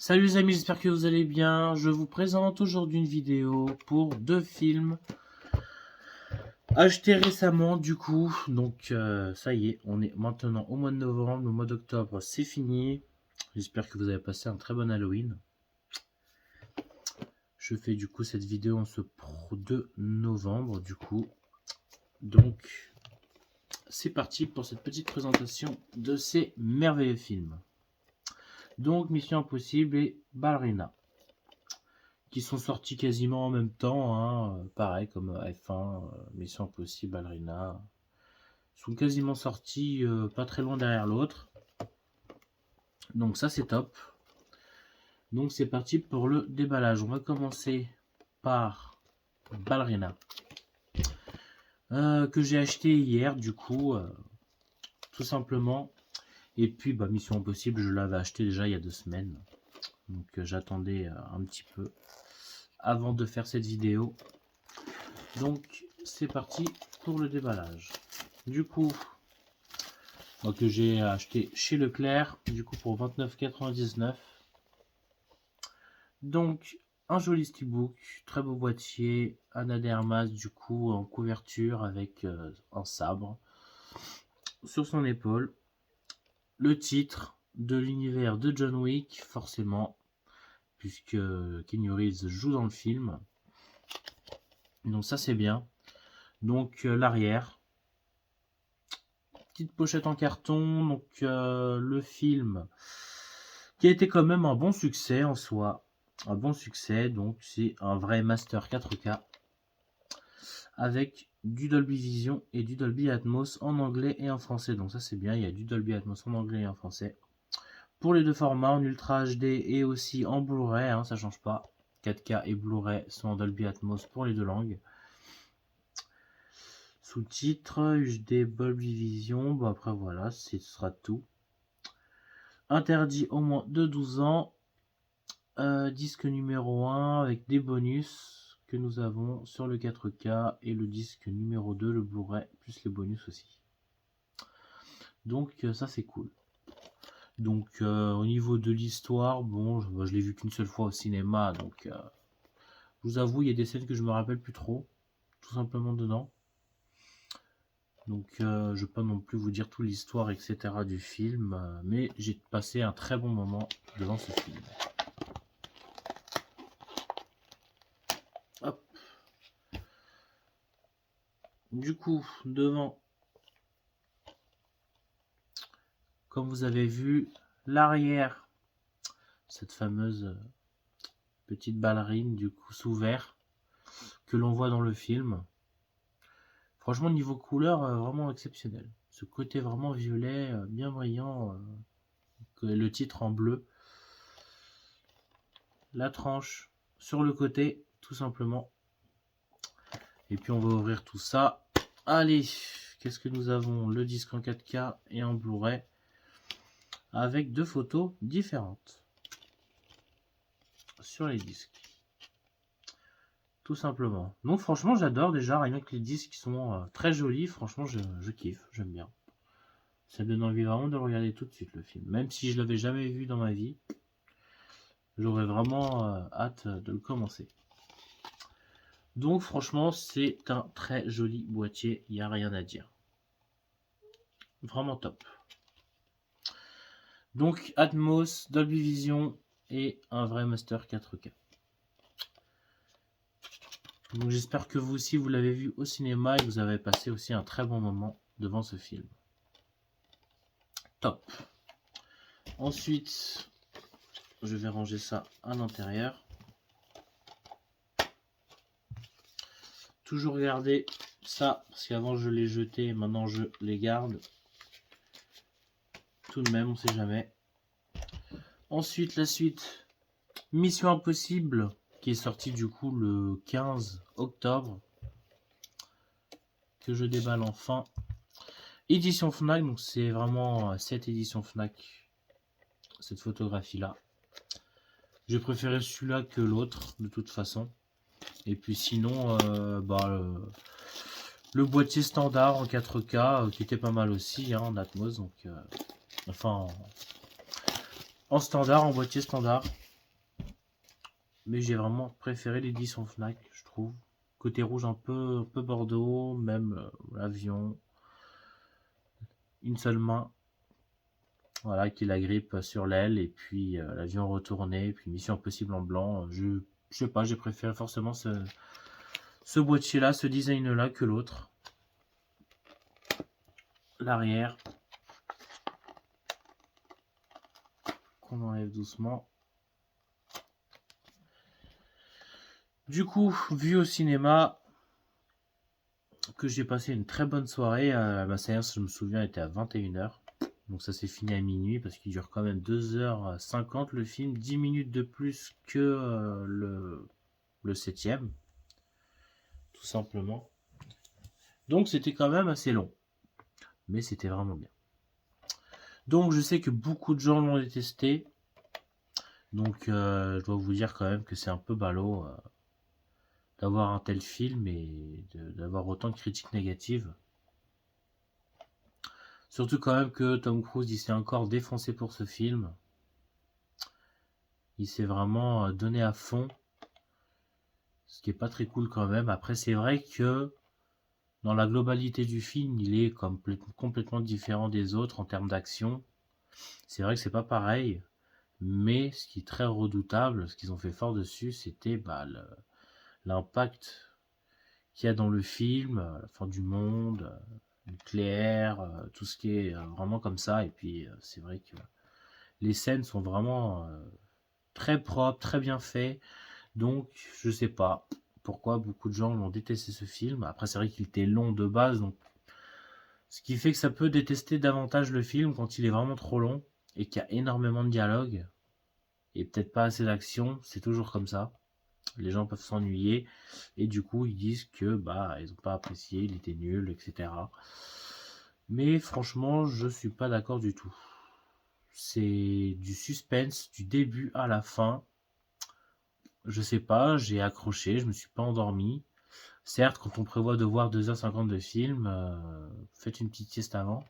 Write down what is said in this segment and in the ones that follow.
Salut les amis, j'espère que vous allez bien. Je vous présente aujourd'hui une vidéo pour deux films achetés récemment du coup. Donc ça y est, on est maintenant au mois de novembre, le mois d'octobre c'est fini. J'espère que vous avez passé un très bon Halloween. Je fais du coup cette vidéo en ce 2 novembre du coup. Donc c'est parti pour cette petite présentation de ces merveilleux films. Donc Mission Impossible et Ballerina, qui sont sortis quasiment en même temps, hein, pareil comme F1, Mission Impossible, Ballerina, sont quasiment sortis pas très loin derrière l'autre. Donc ça c'est top. Donc c'est parti pour le déballage. On va commencer par Ballerina, que j'ai acheté hier du coup, tout simplement. Et puis Mission Impossible, je l'avais acheté déjà il y a 2 semaines. Donc j'attendais un petit peu avant de faire cette vidéo. Donc c'est parti pour le déballage. Du coup, que j'ai acheté chez Leclerc, du coup pour 29,99 €. Donc un joli steelbook, très beau boîtier, Ana de Armas du coup en couverture avec un sabre sur son épaule. Le titre de l'univers de John Wick, forcément, puisque Keanu Reeves joue dans le film. Donc ça c'est bien. Donc l'arrière, petite pochette en carton. Donc le film qui a été quand même un bon succès en soi, un bon succès. Donc c'est un vrai master 4K avec du Dolby Vision et du Dolby Atmos en anglais et en français. Donc ça c'est bien, il y a du Dolby Atmos en anglais et en français pour les deux formats, en Ultra HD et aussi en Blu-ray, hein, ça change pas. 4K et Blu-ray sont en Dolby Atmos pour les deux langues. Sous-titres, HD, Dolby Vision, bon après voilà, ce sera tout. Interdit au moins de 12 ans. Disque numéro 1 avec des bonus que nous avons sur le 4K et le disque numéro 2, le Blu-ray, plus les bonus aussi. Donc ça c'est cool. Donc au niveau de l'histoire, bon, je l'ai vu qu'une seule fois au cinéma, donc je vous avoue, il y a des scènes que je me rappelle plus trop, tout simplement dedans. Donc je ne vais pas non plus vous dire toute l'histoire, etc. du film, mais j'ai passé un très bon moment devant ce film. Hop. Du coup, devant, comme vous avez vu, l'arrière, cette fameuse petite ballerine du coup sous verre que l'on voit dans le film. Franchement, niveau couleur, vraiment exceptionnel. Ce côté vraiment violet, bien brillant, le titre en bleu. La tranche sur le côté, tout simplement. Et puis on va ouvrir tout ça. Allez, qu'est-ce que nous avons? Le disque en 4K et en Blu-ray avec deux photos différentes sur les disques. Tout simplement. Donc franchement j'adore déjà, rien que les disques qui sont très jolis, franchement je kiffe, j'aime bien. Ça me donne envie vraiment de le regarder tout de suite le film. Même si je l'avais jamais vu dans ma vie, j'aurais vraiment hâte de le commencer. Donc franchement c'est un très joli boîtier, il n'y a rien à dire. Vraiment top. Donc Atmos, Dolby Vision et un vrai master 4K. Donc j'espère que vous aussi vous l'avez vu au cinéma et que vous avez passé aussi un très bon moment devant ce film. Top. Ensuite, je vais ranger ça à l'intérieur. Toujours garder ça, parce qu'avant je les jetais, maintenant je les garde. Tout de même, on sait jamais. Ensuite, la suite, Mission Impossible, qui est sortie du coup le 15 octobre. Que je déballe enfin. Édition Fnac, donc c'est vraiment cette édition Fnac, cette photographie là. J'ai préféré celui-là que l'autre de toute façon. Et puis sinon, le boîtier standard en 4K qui était pas mal aussi, hein, en Atmos, donc enfin en standard, en boîtier standard. Mais j'ai vraiment préféré l'édition Fnac, je trouve. Côté rouge un peu bordeaux, même l'avion, une seule main, voilà, qui la grippe sur l'aile, et puis l'avion retourné, et puis Mission Impossible en blanc. Je sais pas, j'ai préféré forcément ce boîtier-là, ce design-là que l'autre. L'arrière, qu'on enlève doucement. Du coup, vu au cinéma, que j'ai passé une très bonne soirée. Ma séance, je me souviens, était à 21h. Donc ça s'est fini à minuit parce qu'il dure quand même 2h50 le film, 10 minutes de plus que le 7e, tout simplement. Donc c'était quand même assez long, mais c'était vraiment bien. Donc je sais que beaucoup de gens l'ont détesté, donc je dois vous dire quand même que c'est un peu ballot d'avoir un tel film et d'avoir autant de critiques négatives. Surtout quand même que Tom Cruise, il s'est encore défoncé pour ce film. Il s'est vraiment donné à fond, ce qui est pas très cool quand même. Après, c'est vrai que dans la globalité du film, il est complètement différent des autres en termes d'action. C'est vrai que c'est pas pareil, mais ce qui est très redoutable, ce qu'ils ont fait fort dessus, c'était l'impact qu'il y a dans le film, la fin du monde, nucléaire, tout ce qui est vraiment comme ça. Et puis, c'est vrai que les scènes sont vraiment très propres, très bien faites. Donc, je sais pas pourquoi beaucoup de gens l'ont détesté ce film. Après, c'est vrai qu'il était long de base, donc ce qui fait que ça peut détester davantage le film quand il est vraiment trop long et qu'il y a énormément de dialogue et peut-être pas assez d'action. C'est toujours comme ça. Les gens peuvent s'ennuyer et du coup ils disent que ils ont pas apprécié, il était nul, etc. Mais franchement, je suis pas d'accord du tout. C'est du suspense du début à la fin. Je sais pas, j'ai accroché, je me suis pas endormi. Certes, quand on prévoit de voir 2h50 de film, faites une petite sieste avant.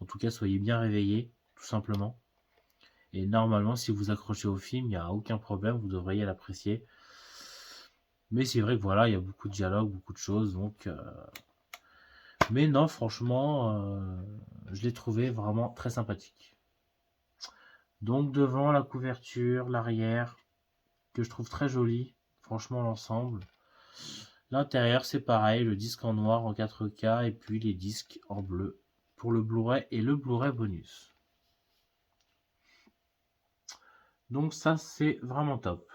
En tout cas, soyez bien réveillés, tout simplement. Et normalement, si vous accrochez au film, il n'y a aucun problème, vous devriez l'apprécier. Mais c'est vrai que voilà, il y a beaucoup de dialogues, beaucoup de choses, donc... Mais non, franchement, je l'ai trouvé vraiment très sympathique. Donc devant, la couverture, l'arrière, que je trouve très joli, franchement l'ensemble. L'intérieur, c'est pareil, le disque en noir en 4K et puis les disques en bleu pour le Blu-ray et le Blu-ray bonus. Donc ça, c'est vraiment top.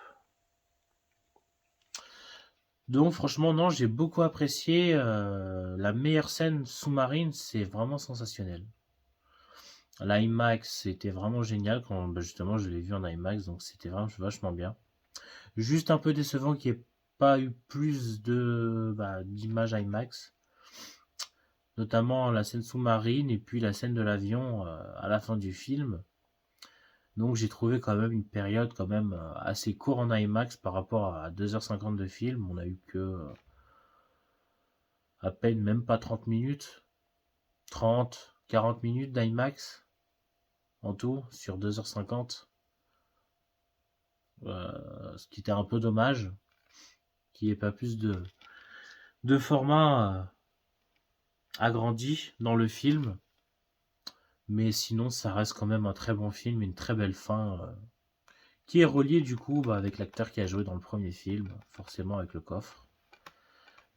Donc franchement, non, j'ai beaucoup apprécié. La meilleure scène sous-marine, c'est vraiment sensationnel. L'IMAX, c'était vraiment génial quand justement je l'ai vu en IMAX, donc c'était vraiment vachement bien. Juste un peu décevant qu'il n'y ait pas eu plus d'images IMAX, notamment la scène sous-marine et puis la scène de l'avion à la fin du film. Donc j'ai trouvé quand même une période quand même assez courte en IMAX par rapport à 2h50 de film. On a eu que à peine même pas 30 minutes, 30, 40 minutes d'IMAX en tout sur 2h50. Ce qui était un peu dommage, qu'il n'y ait pas plus de format agrandi dans le film. Mais sinon, ça reste quand même un très bon film, une très belle fin, qui est reliée du coup avec l'acteur qui a joué dans le premier film, forcément avec le coffre.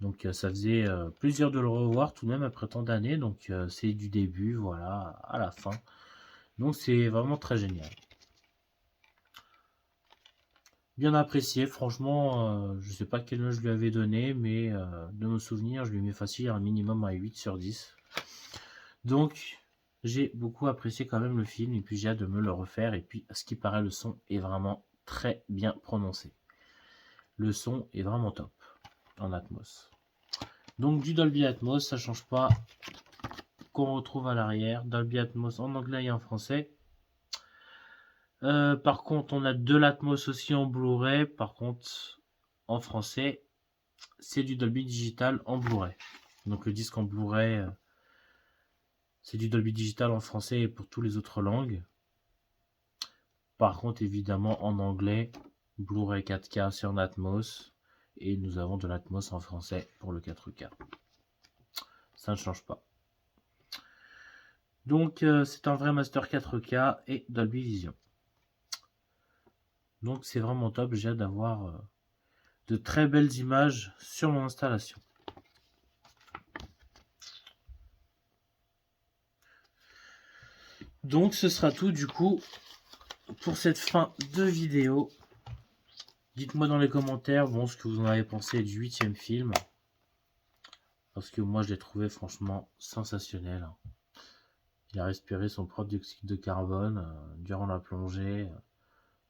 Donc ça faisait plaisir de le revoir tout de même après tant d'années. Donc c'est du début, voilà, à la fin. Donc c'est vraiment très génial. Bien apprécié, franchement, je sais pas quelle note je lui avais donné, mais de me souvenir, je lui mets facile un minimum à 8 sur 10. Donc j'ai beaucoup apprécié quand même le film, et puis j'ai hâte de me le refaire, et puis à ce qui paraît, le son est vraiment très bien prononcé. Le son est vraiment top en Atmos. Donc du Dolby Atmos, ça change pas, qu'on retrouve à l'arrière. Dolby Atmos en anglais et en français. Par contre, on a de l'Atmos aussi en Blu-ray. Par contre, en français, c'est du Dolby Digital en Blu-ray. Donc le disque en Blu-ray, c'est du Dolby Digital en français et pour toutes les autres langues. Par contre, évidemment, en anglais, Blu-ray 4K sur Atmos. Et nous avons de l'Atmos en français pour le 4K. Ça ne change pas. Donc c'est un vrai master 4K et Dolby Vision. Donc c'est vraiment top, j'ai hâte d'avoir de très belles images sur mon installation. Donc ce sera tout du coup pour cette fin de vidéo. Dites-moi dans les commentaires ce que vous en avez pensé du 8e film. Parce que moi je l'ai trouvé franchement sensationnel. Il a respiré son propre dioxyde de carbone durant la plongée.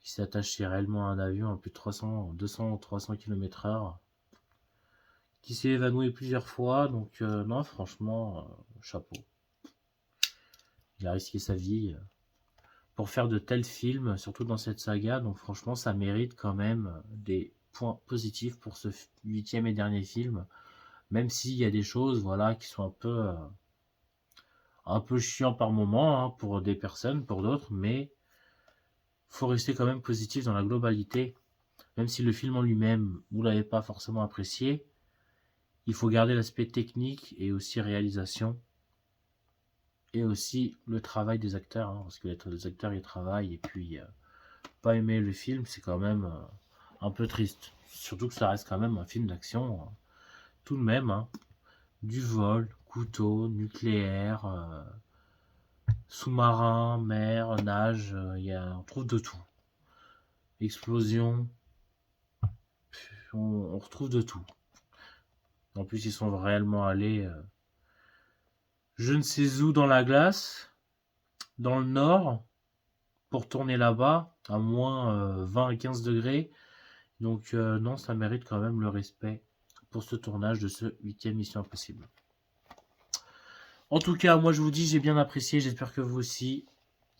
Il s'est attaché réellement à un avion à plus de 200 ou 300 km/h. Qui s'est évanoui plusieurs fois. Donc non, franchement, chapeau. Il a risqué sa vie pour faire de tels films, surtout dans cette saga. Donc franchement, ça mérite quand même des points positifs pour ce 8e et dernier film. Même s'il y a des choses qui sont un peu chiants par moment pour des personnes, pour d'autres. Mais faut rester quand même positif dans la globalité. Même si le film en lui-même, vous ne l'avez pas forcément apprécié, il faut garder l'aspect technique et aussi réalisation. Et aussi le travail des acteurs, parce que les acteurs ils travaillent et puis pas aimer le film, c'est quand même un peu triste. Surtout que ça reste quand même un film d'action, tout de même, du vol, couteau, nucléaire, sous-marin, mer, nage, on trouve de tout. Explosion, on retrouve de tout. En plus ils sont réellement allés je ne sais où dans la glace, dans le nord, pour tourner là-bas, à moins 20 à 15 degrés. Donc non, ça mérite quand même le respect pour ce tournage de ce 8e Mission Impossible. En tout cas, moi je vous dis, j'ai bien apprécié, j'espère que vous aussi.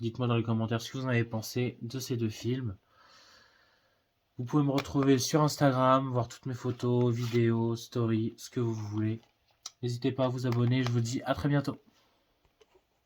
Dites-moi dans les commentaires ce que vous en avez pensé de ces deux films. Vous pouvez me retrouver sur Instagram, voir toutes mes photos, vidéos, stories, ce que vous voulez. N'hésitez pas à vous abonner, je vous dis à très bientôt.